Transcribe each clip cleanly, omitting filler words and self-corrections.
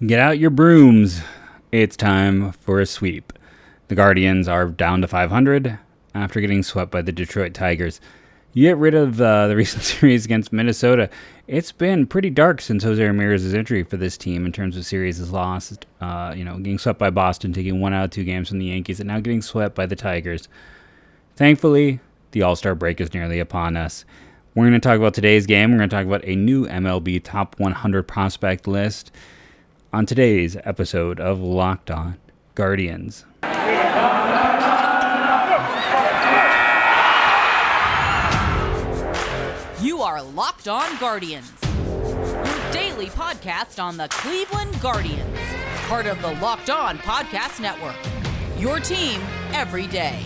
Get out your brooms. It's time for a sweep. The Guardians are down to 500 after getting swept by the Detroit Tigers. You get rid of the recent series against Minnesota. It's been pretty dark since Jose Ramirez's injury for this team in terms of series lost. Getting swept by Boston, taking 1 out of 2 games from the Yankees, and now getting swept by the Tigers. Thankfully, the All-Star break is nearly upon us. We're going to talk about today's game. We're going to talk about a new MLB Top 100 prospect list on today's episode of Locked On Guardians. You are Locked On Guardians, your daily podcast on the Cleveland Guardians, part of the Locked On Podcast Network, your team every day.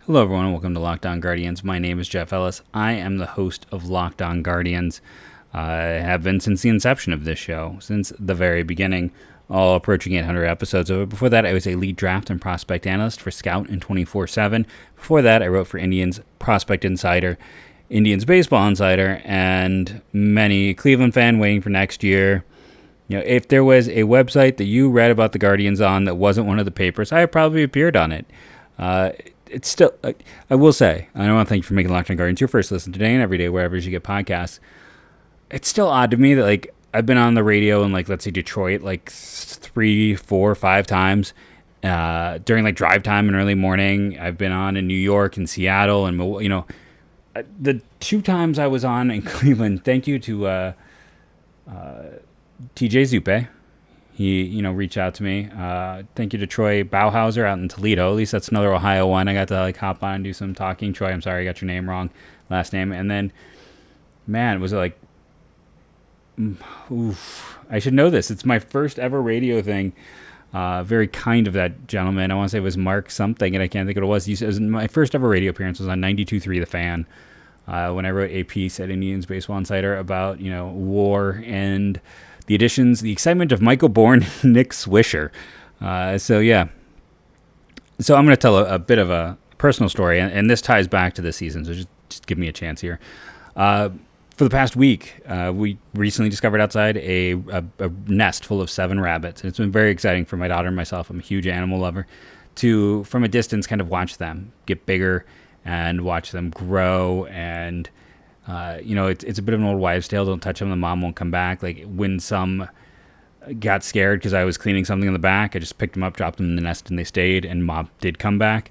Hello everyone, welcome to Locked On Guardians. My name is Jeff Ellis. I am the host of Locked On Guardians. I have been since the inception of this show, since the very beginning, all approaching 800 episodes of it. Before that, I was a lead draft and prospect analyst for Scout and 24/7. Before that, I wrote for Indians Prospect Insider, Indians Baseball Insider, and many Cleveland fan waiting for next year. You know, if there was a website that you read about the Guardians on that wasn't one of the papers, I probably appeared on it. It's still, I will say, I want to thank you for making Locked On Guardians your first listen today and every day, wherever you get podcasts. It's still odd to me that, I've been on the radio in, let's say, Detroit, 3, 4, 5 times during, drive time and early morning. I've been on in New York and Seattle and, the 2 times I was on in Cleveland, thank you to TJ Zuppe. He, reached out to me. Thank you to Troy Bauhauser out in Toledo. At least that's another Ohio one. I got to, hop on and do some talking. Troy, I'm sorry I got your name wrong, last name. And then, man, was it I should know this. It's my first ever radio thing. Very kind of that gentleman. I want to say it was Mark something, and I can't think what it was. It was my first ever radio appearance was on 92.3 The Fan, when I wrote a piece at Indians Baseball Insider about, war and the additions, the excitement of Michael Bourne and Nick Swisher. So I'm going to tell a bit of a personal story, and this ties back to this season, so just give me a chance here. For the past week, we recently discovered outside a nest full of 7 rabbits. And it's been very exciting for my daughter and myself. I'm a huge animal lover. To, from a distance, kind of watch them get bigger and watch them grow. And, it's a bit of an old wives' tale. Don't touch them, the mom won't come back. When some got scared because I was cleaning something in the back, I just picked them up, dropped them in the nest, and they stayed. And mom did come back.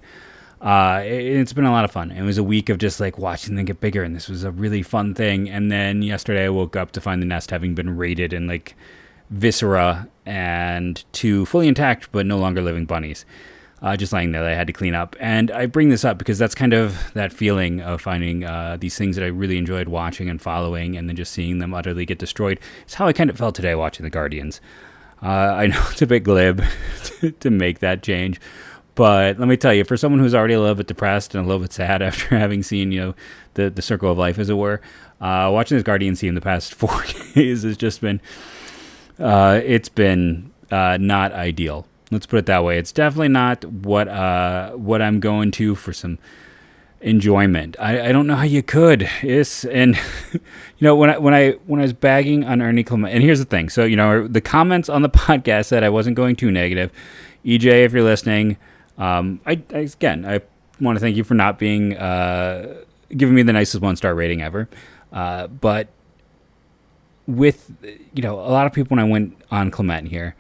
It's been a lot of fun. It was a week of just watching them get bigger, and this was a really fun thing. And then yesterday I woke up to find the nest having been raided and viscera and 2 fully intact but no longer living bunnies just lying there that I had to clean up. And I bring this up because that's kind of that feeling of finding these things that I really enjoyed watching and following, and then just seeing them utterly get destroyed. It's how I kind of felt today watching the Guardians. I know it's a bit glib to make that change, but let me tell you, for someone who's already a little bit depressed and a little bit sad after having seen, the circle of life, as it were, watching this Guardians team the past 4 days has just been, it's been not ideal. Let's put it that way. It's definitely not what I'm going to for some enjoyment. I don't know how you could. When I was bagging on Ernie Clement, and here's the thing. So the comments on the podcast said I wasn't going too negative. EJ, if you're listening. I want to thank you for not being giving me the nicest 1-star rating ever. But with a lot of people, when I went on Clement here,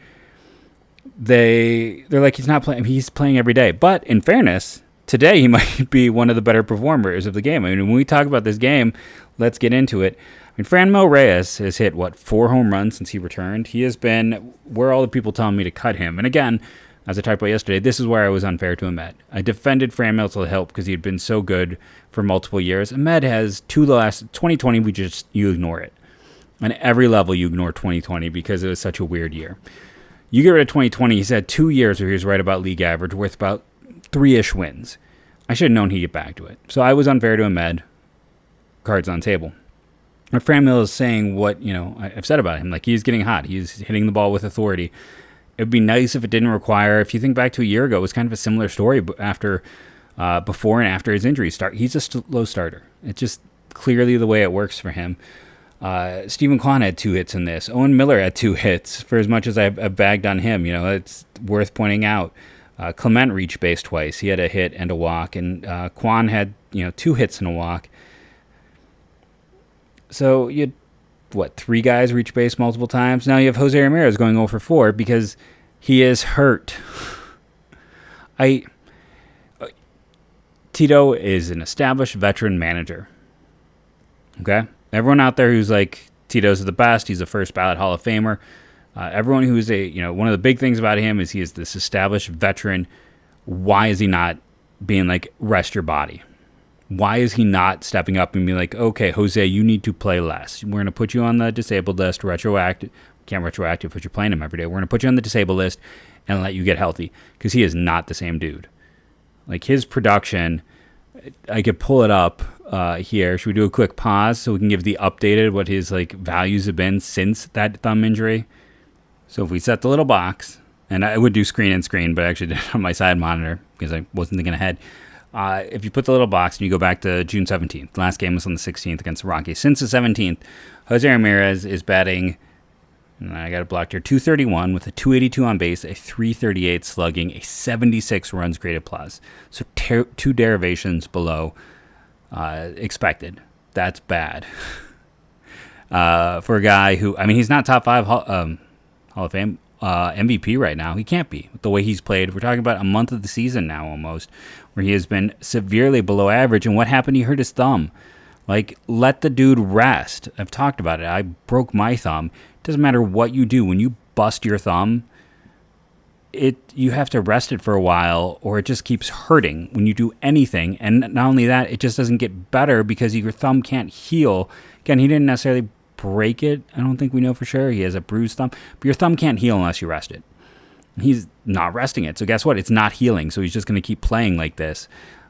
they're like, he's not playing. He's playing every day. But in fairness, today he might be one of the better performers of the game. I mean, when we talk about this game, let's get into it. I mean, Franmil Reyes has hit 4 home runs since he returned. He has been where all the people telling me to cut him. And again, as I talked about yesterday, this is where I was unfair to Amed. I defended Franmil to help because he had been so good for multiple years. Amed has 2 the last 2020. You ignore it. On every level, you ignore 2020 because it was such a weird year. You get rid of 2020. He's had 2 years where he was right about league average, worth about 3-ish wins. I should have known he'd get back to it. So I was unfair to Amed. Cards on table. But Franmil is saying what I've said about him. He's getting hot. He's hitting the ball with authority. It would be nice if it didn't require, if you think back to a year ago, it was kind of a similar story after before and after his injury start. He's a slow starter. It's just clearly the way it works for him. Steven Kwan had 2 hits in this. Owen Miller had 2 hits. For as much as I've bagged on him, it's worth pointing out. Clement reached base twice. He had a hit and a walk, and Kwan had 2 hits and a walk. So you had 3 guys reach base multiple times. Now you have Jose Ramirez going 0 for 4 because he is hurt. Tito is an established veteran manager. Okay? Everyone out there who's like, Tito's the best, he's a first ballot Hall of Famer. Everyone who's one of the big things about him is he is this established veteran. Why is he not being like, rest your body? Why is he not stepping up and being like, okay, Jose, you need to play less. We're going to put you on the disabled list, retroactive. Can't retroactive because you're playing him every day. We're going to put you on the disabled list and let you get healthy because he is not the same dude. Like his production, I could pull it up here. Should we do a quick pause so we can give the updated what his like values have been since that thumb injury? So if we set the little box, and I would do screen and screen, but I actually did it on my side monitor because I wasn't thinking ahead. If you put the little box and you go back to June 17th, the last game was on the 16th against the Rockies. Since the 17th, Jose Ramirez is batting, and I got it blocked here, 231 with a 282 on base, a 338 slugging, a 76 runs created plus. So 2 derivations below expected. That's bad. For a guy who, he's not top 5 Hall of Fame MVP right now. He can't be with the way he's played. We're talking about a month of the season now almost, where he has been severely below average. And what happened? He hurt his thumb. Like, let the dude rest. I've talked about it. I broke my thumb. It doesn't matter what you do. When you bust your thumb, you have to rest it for a while, or it just keeps hurting when you do anything. And not only that, it just doesn't get better because your thumb can't heal. Again, he didn't necessarily break it. I don't think we know for sure. He has a bruised thumb. But your thumb can't heal unless you rest it. He's not resting it. So guess what? It's not healing. So he's just going to keep playing like this.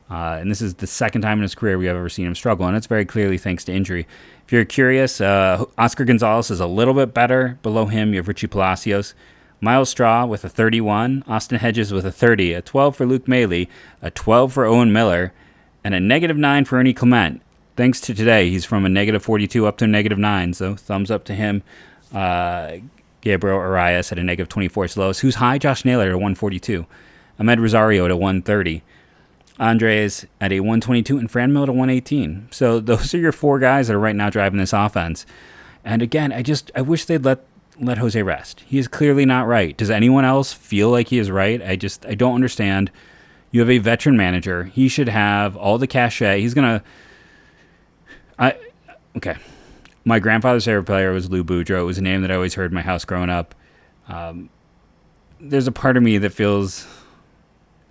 And this is the second time in his career we have ever seen him struggle. And it's very clearly thanks to injury. If you're curious, Oscar Gonzalez is a little bit better. Below him, you have Richie Palacios. Miles Straw with a 31. Austin Hedges with a 30. A 12 for Luke Maile. A 12 for Owen Miller. And a -9 for Ernie Clement. Thanks to today, he's from a -42 up to a -9. So thumbs up to him. Gabriel Arias at a -24 slowest. Who's high? Josh Naylor at a 142. Amed Rosario at a 130. Andres at a 122 and Franmil at a 118. So those are your 4 guys that are right now driving this offense. And again, I wish they'd let Jose rest. He is clearly not right. Does anyone else feel like he is right? I don't understand. You have a veteran manager. He should have all the cachet. He's going to... Okay. My grandfather's favorite player was Lou Boudreau. It was a name that I always heard in my house growing up. There's a part of me that feels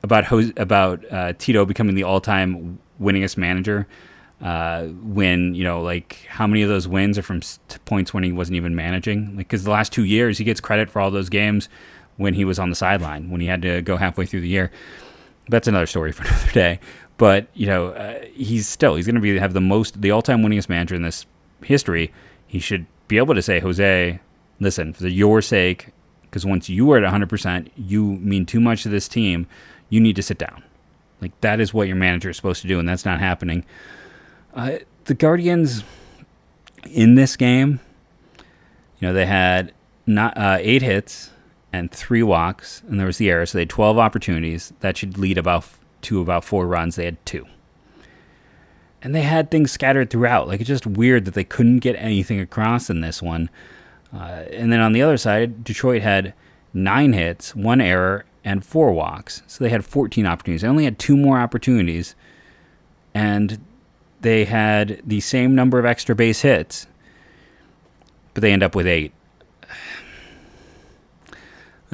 about Tito becoming the all-time winningest manager. When, how many of those wins are from points when he wasn't even managing? Because the last 2 years, he gets credit for all those games when he was on the sideline, when he had to go halfway through the year. That's another story for another day. But, he's going to have the all-time winningest manager in this history. He should be able to say, Jose, listen, for your sake, because once you are at 100%, you mean too much to this team, you need to sit down. Like, that is what your manager is supposed to do, and that's not happening. The Guardians, in this game, they had 8 hits and 3 walks, and there was the error, so they had 12 opportunities. That should lead to about 4 runs. They had 2. And they had things scattered throughout. Like, it's just weird that they couldn't get anything across in this one. And then on the other side, Detroit had 9 hits, 1 error, and 4 walks. So they had 14 opportunities. They only had 2 more opportunities. And they had the same number of extra base hits, but they end up with 8.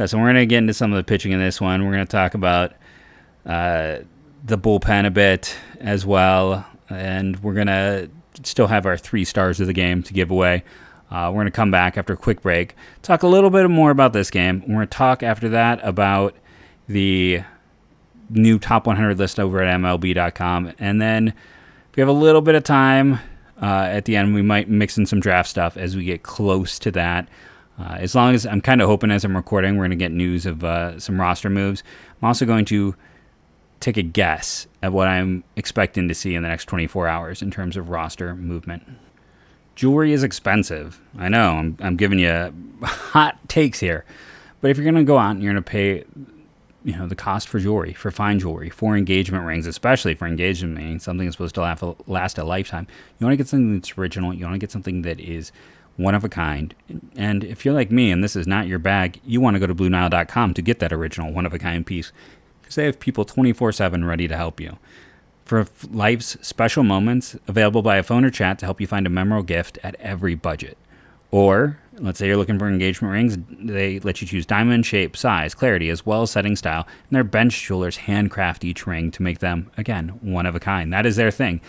So we're going to get into some of the pitching in this one. We're going to talk about the bullpen a bit as well, and we're going to still have our 3 stars of the game to give away. We're going to come back after a quick break, talk a little bit more about this game. We're going to talk after that about the new top 100 list over at MLB.com, and then if we have a little bit of time at the end, we might mix in some draft stuff as we get close to that. As long as I'm kind of hoping as I'm recording, we're going to get news of some roster moves. I'm also going to take a guess at what I'm expecting to see in the next 24 hours in terms of roster movement. Jewelry is expensive. I know, I'm giving you hot takes here. But if you're going to go out and you're going to pay, the cost for jewelry, for fine jewelry, for engagement rings, especially for engagement rings, something that's supposed to last a lifetime, you want to get something that's original. You want to get something that is one of a kind. And if you're like me and this is not your bag, you want to go to BlueNile.com to get that original one of a kind piece. Because they have people 24/7 ready to help you. For life's special moments, available by a phone or chat to help you find a memorable gift at every budget. Or, let's say you're looking for engagement rings, they let you choose diamond, shape, size, clarity, as well as setting style, and their bench jewelers handcraft each ring to make them, again, one of a kind. That is their thing.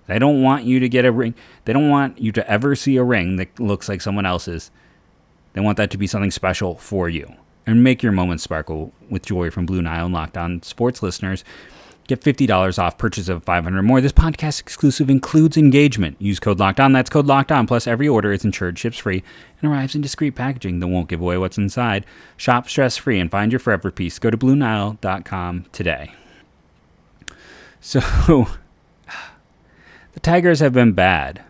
They don't want you to get a ring. They don't want you to ever see a ring that looks like someone else's. They want that to be something special for you. And make your moments sparkle with jewelry from Blue Nile and Locked On Sports listeners. Get $50 off purchase of $500 or more. This podcast exclusive includes engagement. Use code Locked On. That's code Locked On. Plus, every order is insured, ships free, and arrives in discreet packaging that won't give away what's inside. Shop stress-free and find your forever piece. Go to BlueNile.com today. So, the Tigers have been bad.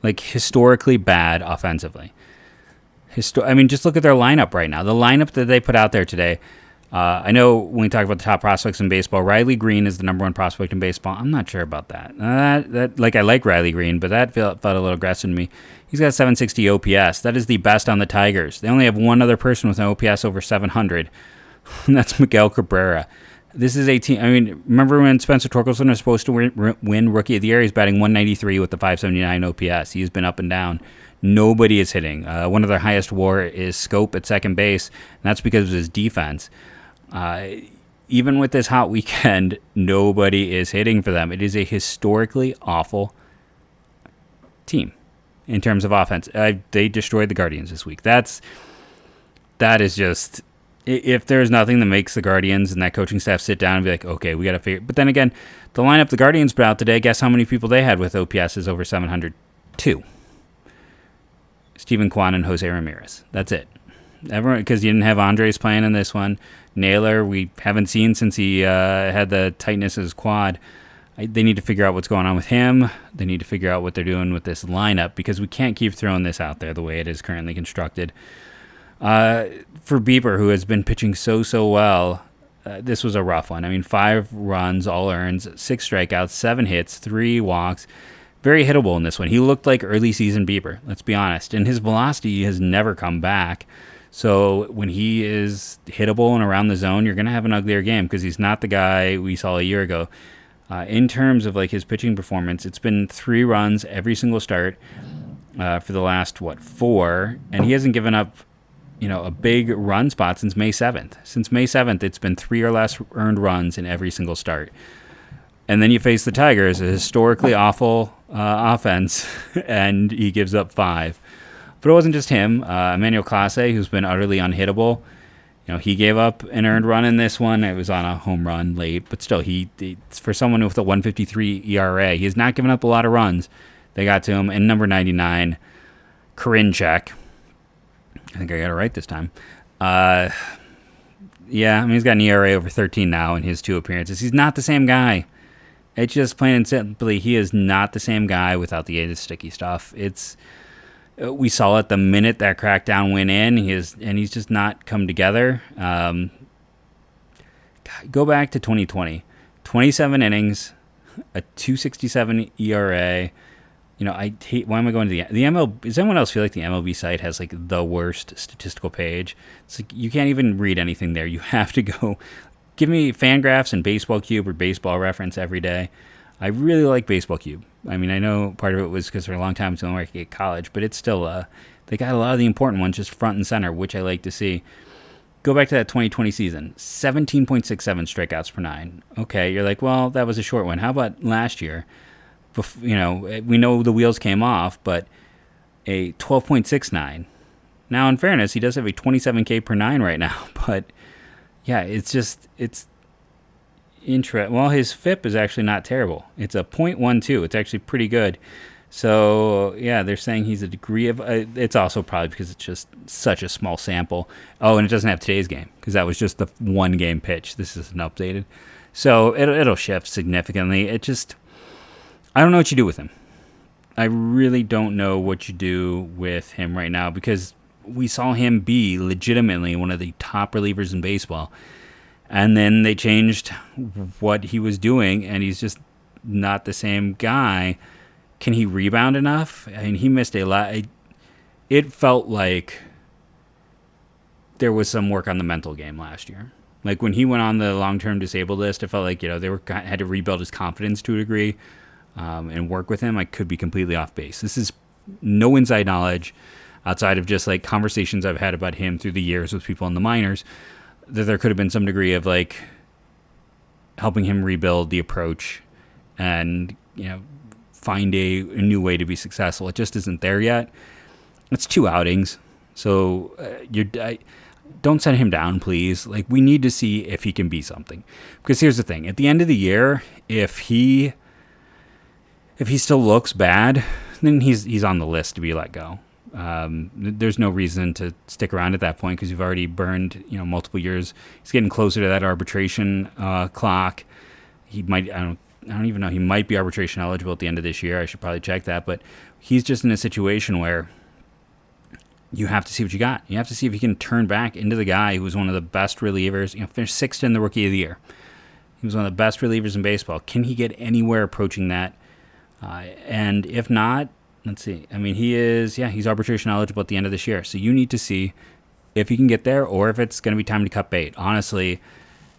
Like, historically bad offensively. Just look at their lineup right now. The lineup that they put out there today. I know when we talk about the top prospects in baseball, Riley Green is the number one prospect in baseball. I'm not sure about that. I like Riley Green, but that felt a little aggressive to me. He's got 760 OPS. That is the best on the Tigers. They only have one other person with an OPS over 700, and that's Miguel Cabrera. This is a team. Remember when Spencer Torkelson was supposed to win Rookie of the Year? He's batting 193 with the 579 OPS. He's been up and down. Nobody is hitting. One of their highest WAR is Scope at second base, and that's because of his defense. Even with this hot weekend, nobody is hitting for them. It is a historically awful team in terms of offense. They destroyed the Guardians this week. That is just, if there's nothing that makes the Guardians and that coaching staff sit down and be like, okay, we got to figure. But then again, the lineup the Guardians put out today, guess how many people they had with OPSs over 700? 2. Steven Kwan and Jose Ramirez. That's it. Everyone, because you didn't have Andres playing in this one. Naylor, we haven't seen since he had the tightness of his quad. They need to figure out what's going on with him. They need to figure out what they're doing with this lineup because we can't keep throwing this out there the way it is currently constructed. For Bieber, who has been pitching so well, this was a rough one. 5 runs, all earns, 6 strikeouts, 7 hits, 3 walks. Very hittable in this one. He looked like early season Bieber, let's be honest. And his velocity has never come back. So when he is hittable and around the zone, you're going to have an uglier game because he's not the guy we saw a year ago. In terms of his pitching performance, it's been 3 runs every single start for the last, 4. And he hasn't given up, a big run spot since May 7th. Since May 7th, it's been 3 or less earned runs in every single start. And then you face the Tigers, a historically awful offense, and he gives up 5. But it wasn't just him. Emmanuel Clase, who's been utterly unhittable, he gave up an earned run in this one. It was on a home run late, but still, for someone with a 1.53 ERA, he has not given up a lot of runs. They got to him. And number 99, Karinchak. I think I got it right this time. He's got an ERA over 13 now in his 2 appearances. He's not the same guy. It's just plain and simply, he is not the same guy without the sticky stuff. We saw it the minute that crackdown went in. He's just not come together. Go back to 2020. 27 innings, a 2.67 ERA. I hate. Why am I going to the MLB? Does anyone else feel like the MLB site has the worst statistical page? It's you can't even read anything there. You have to go. Give me Fangraphs and Baseball Cube or Baseball Reference every day. I really like Baseball Cube. I know part of it was because for a long time it's the only way I could get college, but it's still, they got a lot of the important ones just front and center, which I like to see. Go back to that 2020 season, 17.67 strikeouts per 9. Okay, you're like, well, that was a short one. How about last year? We know the wheels came off, but a 12.69. Now, in fairness, he does have a 27K per 9 right now, but yeah, it's interesting. Well, his FIP is actually not terrible. It's a .12. It's actually pretty good. So, yeah, they're saying he's a degree of... it's also probably because it's just such a small sample. Oh, and it doesn't have today's game because that was just the one game pitch. This isn't updated. So it'll shift significantly. I don't know what you do with him. I really don't know what you do with him right now, because we saw him be legitimately one of the top relievers in baseball. And then they changed what he was doing, and he's just not the same guy. Can he rebound enough? I mean, he missed a lot. It felt like there was some work on the mental game last year. Like when he went on the long-term disabled list, it felt like, they had to rebuild his confidence to a degree and work with him. I could be completely off base. This is no inside knowledge outside of just like conversations I've had about him through the years with people in the minors, that there could have been some degree of like helping him rebuild the approach and, find a new way to be successful. It just isn't there yet. It's 2 outings. So don't send him down, please. Like, we need to see if he can be something. Because here's the thing. At the end of the year, if he still looks bad, then he's on the list to be let go. There's no reason to stick around at that point, because you've already burned, multiple years. He's getting closer to that arbitration clock. He might, I don't even know. He might be arbitration eligible at the end of this year. I should probably check that. But he's just in a situation where you have to see what you got. You have to see if he can turn back into the guy who was one of the best relievers. Finished 6th in the Rookie of the Year. He was one of the best relievers in baseball. Can he get anywhere approaching that? And if not, let's see. I mean, he's arbitration eligible at the end of this year. So you need to see if he can get there, or if it's going to be time to cut bait. Honestly,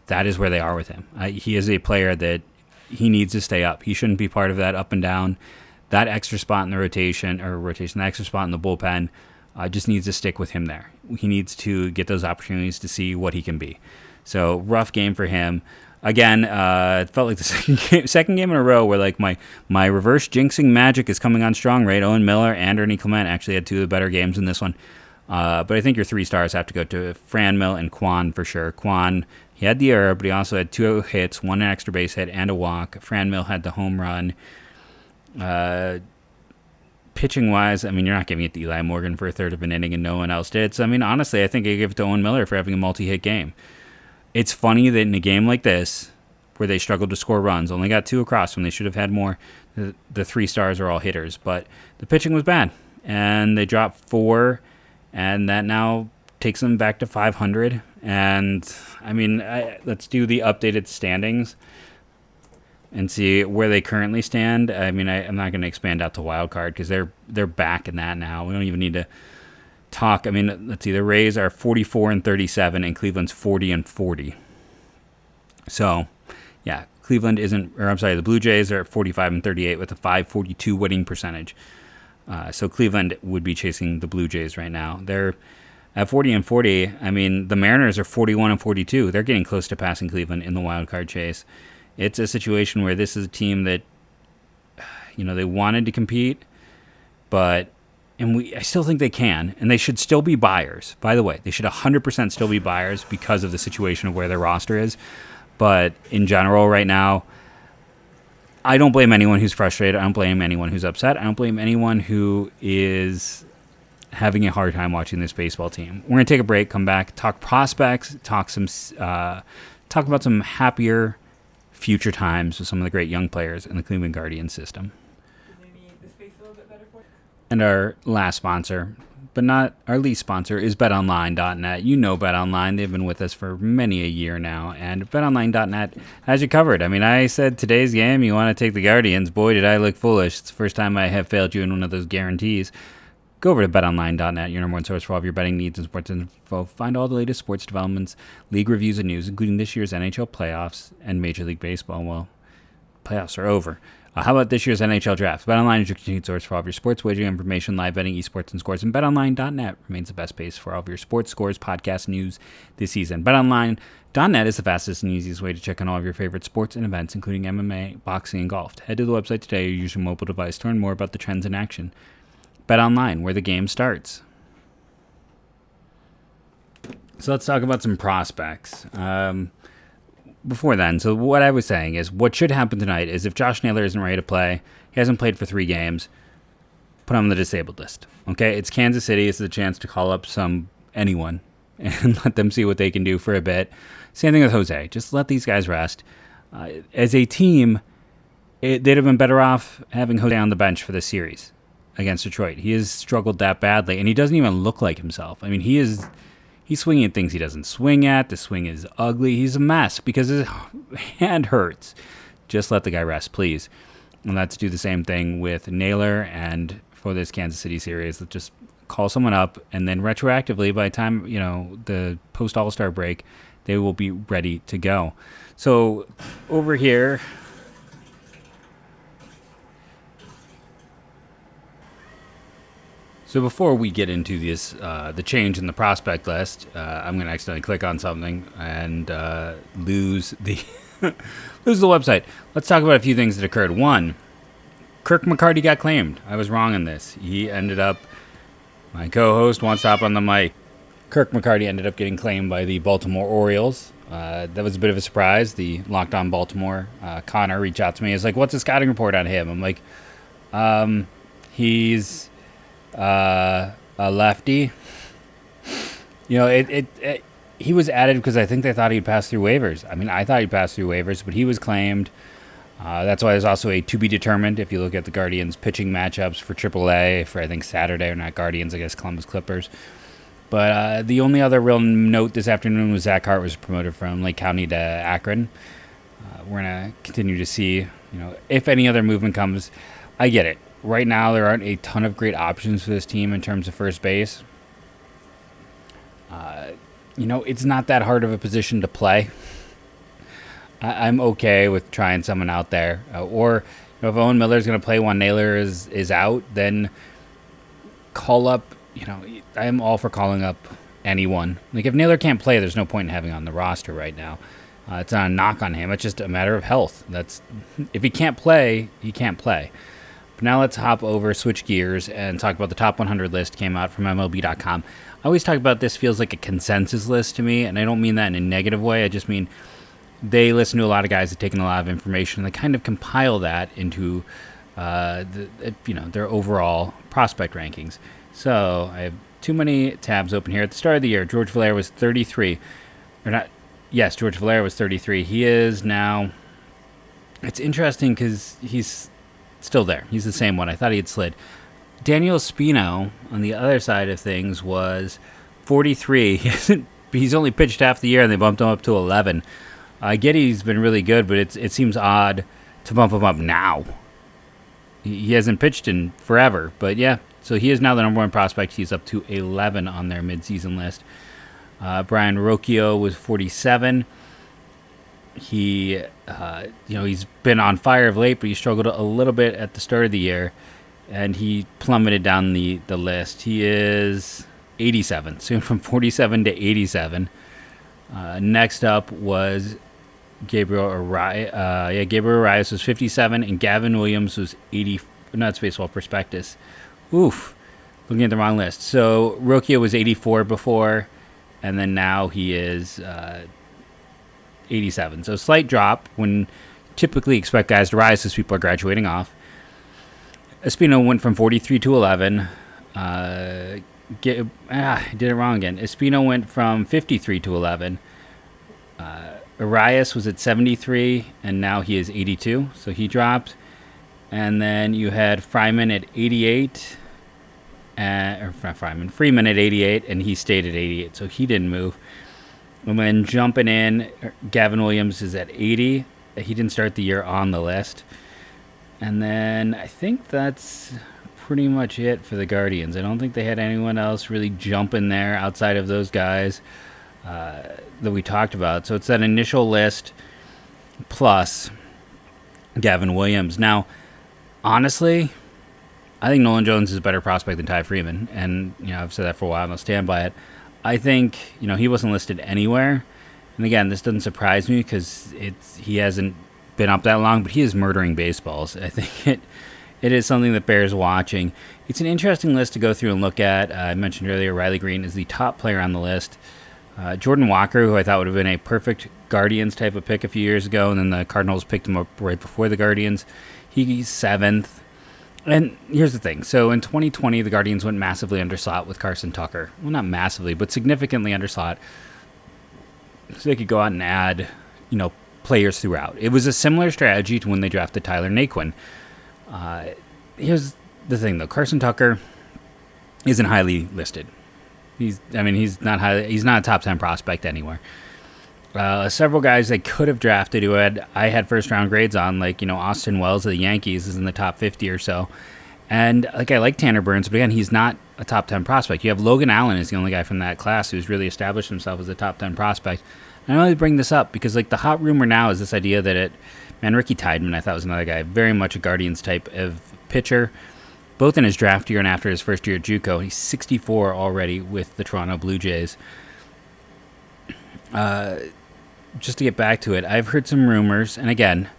that is where they are with him. He is a player that he needs to stay up. He shouldn't be part of that up and down. That extra spot in the the extra spot in the bullpen just needs to stick with him there. He needs to get those opportunities to see what he can be. So rough game for him. Again, it felt like the second game in a row where like my reverse jinxing magic is coming on strong, right? Owen Miller and Ernie Clement actually had 2 of the better games in this one. But I think your 3 stars have to go to Franmil and Kwan for sure. Kwan, he had the error, but he also had 2 hits, 1 extra base hit, and a walk. Franmil had the home run. Pitching-wise, I mean, you're not giving it to Eli Morgan for a third of an inning, and no one else did. So, I mean, honestly, I think I give it to Owen Miller for having a multi-hit game. It's funny that in a game like this, where they struggled to score runs, only got 2 across when they should have had more, the 3 stars are all hitters. But the pitching was bad, and they dropped 4, and that now takes them back to 500. And, I mean, let's do the updated standings and see where they currently stand. I mean, I'm not going to expand out to wild card, because they're back in that now. We don't even need to talk. I mean, let's see. The Rays are 44-37, and Cleveland's 40-40. So, yeah, the Blue Jays are at 45-38 with a .542 winning percentage. So Cleveland would be chasing the Blue Jays right now. They're at 40-40. I mean, the Mariners are 41-42. They're getting close to passing Cleveland in the wild card chase. It's a situation where this is a team that, they wanted to compete, but I still think they can, and they should still be buyers. By the way, they should 100% still be buyers because of the situation of where their roster is. But in general, right now, I don't blame anyone who's frustrated. I don't blame anyone who's upset. I don't blame anyone who is having a hard time watching this baseball team. We're going to take a break, come back, talk prospects, talk about some happier future times with some of the great young players in the Cleveland Guardians system. And our last sponsor, but not our least sponsor, is BetOnlinenet. You know BetOnline. They've been with us for many a year now, and BetOnlinenet has you covered. I mean, I said today's game, you want to take the Guardians. Boy, did I look foolish. It's the first time I have failed you in one of those guarantees. Go over to BetOnline.net, your number one source for all of your betting needs and sports info. Find all the latest sports developments, league reviews, and news, including this year's NHL playoffs and Major League Baseball. Well, playoffs are over. How about this year's NHL draft? BetOnline is your continued source for all of your sports wagering information, live betting, esports, and scores. And BetOnline.net remains the best place for all of your sports, scores, podcast, news this season. BetOnline.net is the fastest and easiest way to check on all of your favorite sports and events, including MMA, boxing, and golf. Head to the website today or use your mobile device to learn more about the trends in action. BetOnline, where the game starts. So let's talk about some prospects. Before then, so what I was saying is what should happen tonight is if Josh Naylor isn't ready to play, he hasn't played for 3 games, put him on the disabled list. Okay, it's Kansas City. It's the chance to call up anyone and let them see what they can do for a bit. Same thing with Jose. Just let these guys rest. As a team, they'd have been better off having Jose on the bench for this series against Detroit. He has struggled that badly, and he doesn't even look like himself. I mean, he's swinging at things he doesn't swing at. The swing is ugly. He's a mess because his hand hurts. Just let the guy rest, please. And let's do the same thing with Naylor, and for this Kansas City series, let's just call someone up, and then retroactively, by the time, the post-All-Star break, they will be ready to go. So over here, so before we get into this, the change in the prospect list, I'm going to accidentally click on something and lose the lose the website. Let's talk about a few things that occurred. One, Kirk McCarty got claimed. I was wrong on this. He ended up, my co-host won't stop on the mic. Kirk McCarty ended up getting claimed by the Baltimore Orioles. That was a bit of a surprise. The Locked On Baltimore, Connor, reached out to me. He's like, what's the scouting report on him? I'm like, he's a lefty. He was added because I think they thought he'd pass through waivers. I mean, I thought he'd pass through waivers, but he was claimed. That's why there's also a to be determined if you look at the Guardians pitching matchups for AAA for, I think, Saturday, or not Guardians, I guess Columbus Clippers. But the only other real note this afternoon was Zach Hart was promoted from Lake County to Akron. We're going to continue to see, if any other movement comes. I get it. Right now, there aren't a ton of great options for this team in terms of first base. It's not that hard of a position to play. I'm okay with trying someone out there. Or if Owen Miller is going to play while Naylor is out, then call up, I am all for calling up anyone. Like, if Naylor can't play, there's no point in having him on the roster right now. It's not a knock on him. It's just a matter of health. If he can't play, he can't play. But now let's hop over, switch gears, and talk about the top 100 list came out from MLB.com. I always talk about this feels like a consensus list to me, and I don't mean that in a negative way. I just mean they listen to a lot of guys that take in a lot of information, and they kind of compile that into their overall prospect rankings. So I have too many tabs open here. At the start of the year, George Valera was 33. Or not? Yes, George Valera was 33. He is now. It's interesting because he's still there. He's the same one. I thought he had slid. Daniel Espino, on the other side of things, was 43. He's only pitched half the year, and they bumped him up to 11. I get he's been really good, but it seems odd to bump him up now. He hasn't pitched in forever, but yeah. So he is now the number one prospect. He's up to 11 on their midseason list. Brian Rocchio was 47. He's been on fire of late, but he struggled a little bit at the start of the year, and he plummeted down the list. He is 87, so from 47 to 87. Next up was Gabriel Arias. Gabriel Arias was 57, and Gavin Williams was 80. No, it's Baseball Prospectus. Oof, looking at the wrong list. So Rocchio was 84 before, and then now he is 87. So slight drop when typically expect guys to rise as people are graduating off. Espino went from 43 to 11. I did it wrong again. Espino went from 53 to 11. Arias was at 73, and now he is 82, so he dropped. And then you had Freeman at 88. Freeman at 88, and he stayed at 88, so he didn't move. And then jumping in, Gavin Williams is at 80. He didn't start the year on the list. And then I think that's pretty much it for the Guardians. I don't think they had anyone else really jump in there outside of those guys that we talked about. So it's that initial list plus Gavin Williams. Now, honestly, I think Nolan Jones is a better prospect than Ty Freeman. And, I've said that for a while, and I'll stand by it. I think, he wasn't listed anywhere. And again, this doesn't surprise me because he hasn't been up that long, but he is murdering baseballs. I think it is something that bears watching. It's an interesting list to go through and look at. I mentioned earlier Riley Green is the top player on the list. Jordan Walker, who I thought would have been a perfect Guardians type of pick a few years ago, and then the Cardinals picked him up right before the Guardians. He's 7th. And here's the thing. So in 2020, the Guardians went massively underslot with Carson Tucker. Well, not massively, but significantly underslot. So they could go out and add, players throughout. It was a similar strategy to when they drafted Tyler Naquin. Here's the thing, though. Carson Tucker isn't highly listed. He's not a top 10 prospect anywhere. Several guys they could have drafted who I had first round grades on, like, Austin Wells of the Yankees is in the top 50 or so. And I like Tanner Burns, but again, he's not a top 10 prospect. You have Logan Allen is the only guy from that class who's really established himself as a top 10 prospect. And I only bring this up because the hot rumor now is this idea that Ricky Tideman, I thought was another guy, very much a Guardians type of pitcher, both in his draft year and after his first year at JUCO. He's 64 already with the Toronto Blue Jays. Just to get back to it, I've heard some rumors, and again,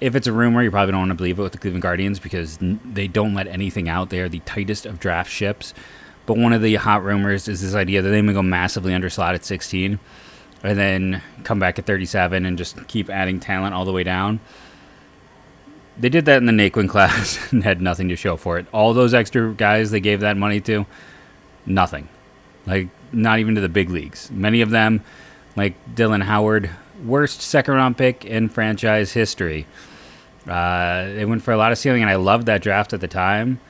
if it's a rumor, you probably don't want to believe it with the Cleveland Guardians because they don't let anything out. They are the tightest of draft ships. But one of the hot rumors is this idea that they may go massively underslot at 16 and then come back at 37 and just keep adding talent all the way down. They did that in the Naquin class and had nothing to show for it. All those extra guys they gave that money to, nothing. Not even to the big leagues. Many of them, like Dylan Howard, worst second-round pick in franchise history. They went for a lot of ceiling, and I loved that draft at the time.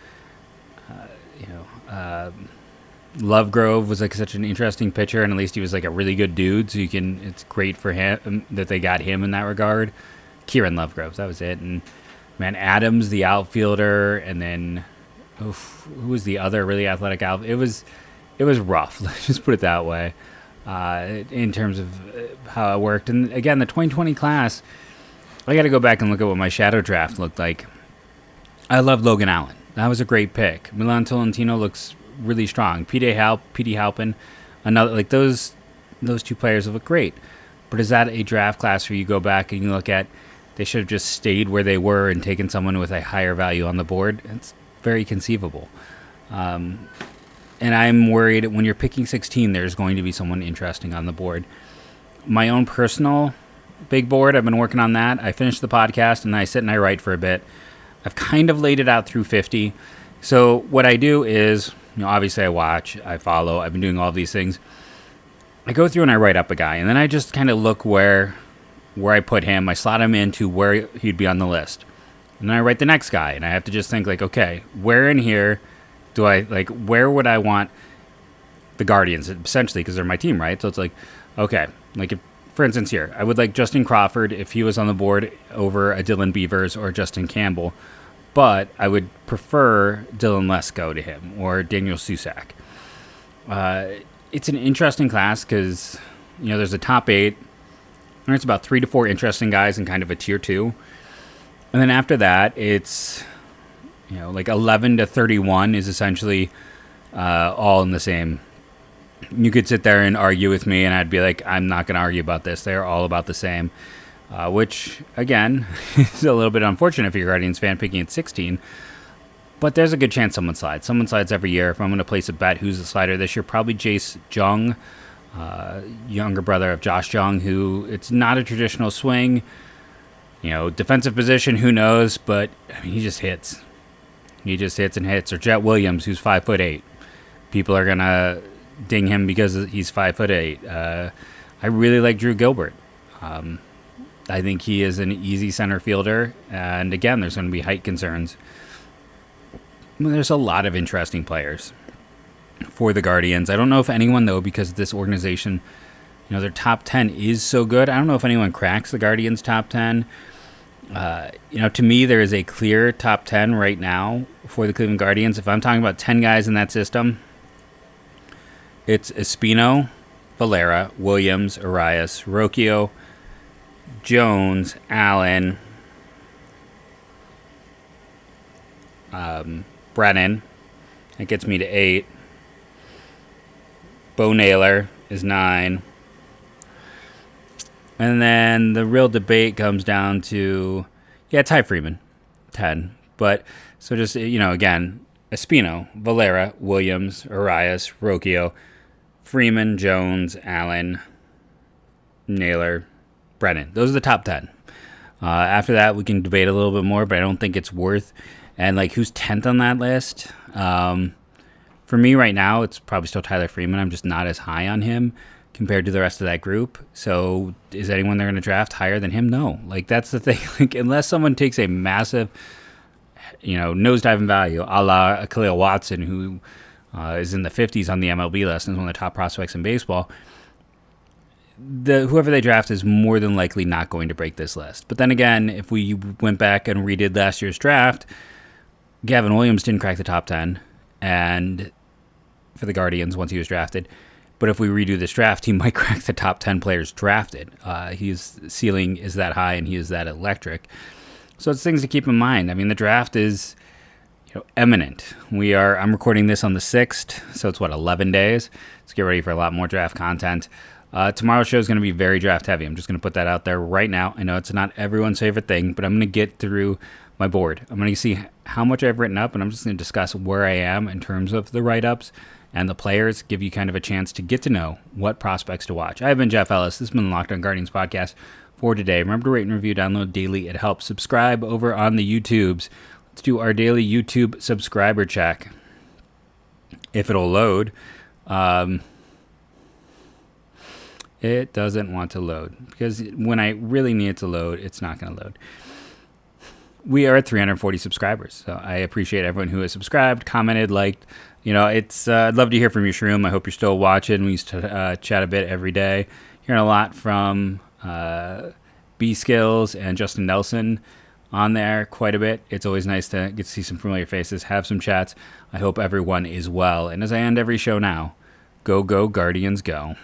Lovegrove was such an interesting pitcher, and at least he was a really good dude. So it's great for him that they got him in that regard. Kieran Lovegrove, that was it. And man, Adams, the outfielder, and then who was the other really athletic outfielder? It was rough. Let's just put it that way. In terms of how it worked. And again, the 2020 class, I got to go back and look at what my shadow draft looked like. I love Logan Allen. That was a great pick. Milan Tolentino looks really strong. P.D. Halpin, another, those two players look great. But is that a draft class where you go back and you look at, they should have just stayed where they were and taken someone with a higher value on the board? It's very conceivable. And I'm worried when you're picking 16, there's going to be someone interesting on the board. My own personal big board, I've been working on that. I finished the podcast, and I sit and I write for a bit. I've kind of laid it out through 50. So what I do is, obviously I watch, I follow, I've been doing all of these things. I go through and I write up a guy, and then I just kind of look where I put him. I slot him into where he'd be on the list. And then I write the next guy, and I have to just think, okay, where in here do I, where would I want the Guardians, essentially, because they're my team, right? So it's okay, if, for instance here, I would like Justin Crawford if he was on the board over a Dylan Beavers or Justin Campbell, but I would prefer Dylan Lesko to him or Daniel Susac. It's an interesting class because, there's a top 8, and it's about 3 to 4 interesting guys in kind of a tier 2. And then after that, it's 11 to 31 is essentially all in the same. You could sit there and argue with me, and I'd be like, I'm not going to argue about this. They're all about the same, which, again, is a little bit unfortunate if you're a Guardians fan picking at 16. But there's a good chance someone slides. Someone slides every year. If I'm going to place a bet who's the slider this year, probably Jace Jung, younger brother of Josh Jung, who it's not a traditional swing. Defensive position, who knows? But he just hits. He just hits and hits. Or Jet Williams, who's 5'8". People are gonna ding him because he's 5'8". I really like Drew Gilbert. I think he is an easy center fielder. And again, there's going to be height concerns. There's a lot of interesting players for the Guardians. I don't know if anyone, though, because this organization, their top 10 is so good. I don't know if anyone cracks the Guardians' top 10. To me, there is a clear top 10 right now for the Cleveland Guardians. If I'm talking about 10 guys in that system, it's Espino, Valera, Williams, Arias, Rocchio, Jones, Allen, Brennan. That gets me to 8. Bo Naylor is 9. And then the real debate comes down to, Ty Freeman, 10. But, so just, again, Espino, Valera, Williams, Arias, Rocchio, Freeman, Jones, Allen, Naylor, Brennan. Those are the top 10. After that, we can debate a little bit more, but I don't think it's worth. And, who's 10th on that list? For me right now, it's probably still Tyler Freeman. I'm just not as high on him compared to the rest of that group. So is anyone they're going to draft higher than him? No. Like, that's the thing. Like, unless someone takes a massive, nosedive in value, a la Khalil Watson, who is in the 50s on the MLB list and is one of the top prospects in baseball, whoever they draft is more than likely not going to break this list. But then again, if we went back and redid last year's draft, Gavin Williams didn't crack the top 10 and for the Guardians once he was drafted. But if we redo this draft, he might crack the top 10 players drafted. His ceiling is that high, and he is that electric. So it's things to keep in mind. I mean, the draft is imminent. I'm recording this on the 6th, so it's 11 days. Let's get ready for a lot more draft content. Tomorrow's show is going to be very draft heavy. I'm just going to put that out there right now. I know it's not everyone's favorite thing, but I'm going to get through my board. I'm going to see how much I've written up, and I'm just going to discuss where I am in terms of the write-ups and the players, give you kind of a chance to get to know what prospects to watch. I've been Jeff Ellis. This has been the Locked On Guardians podcast for today. Remember to rate and review, download daily. It helps. Subscribe over on the YouTubes. Let's do our daily YouTube subscriber check. If it'll load. It doesn't want to load because when I really need it to load, it's not going to load. We are at 340 subscribers, so I appreciate everyone who has subscribed, commented, liked. I'd love to hear from you, Shroom. I hope you're still watching. We used to chat a bit every day. Hearing a lot from B Skills and Justin Nelson on there quite a bit. It's always nice to get to see some familiar faces, have some chats. I hope everyone is well. And as I end every show now, go Guardians, go.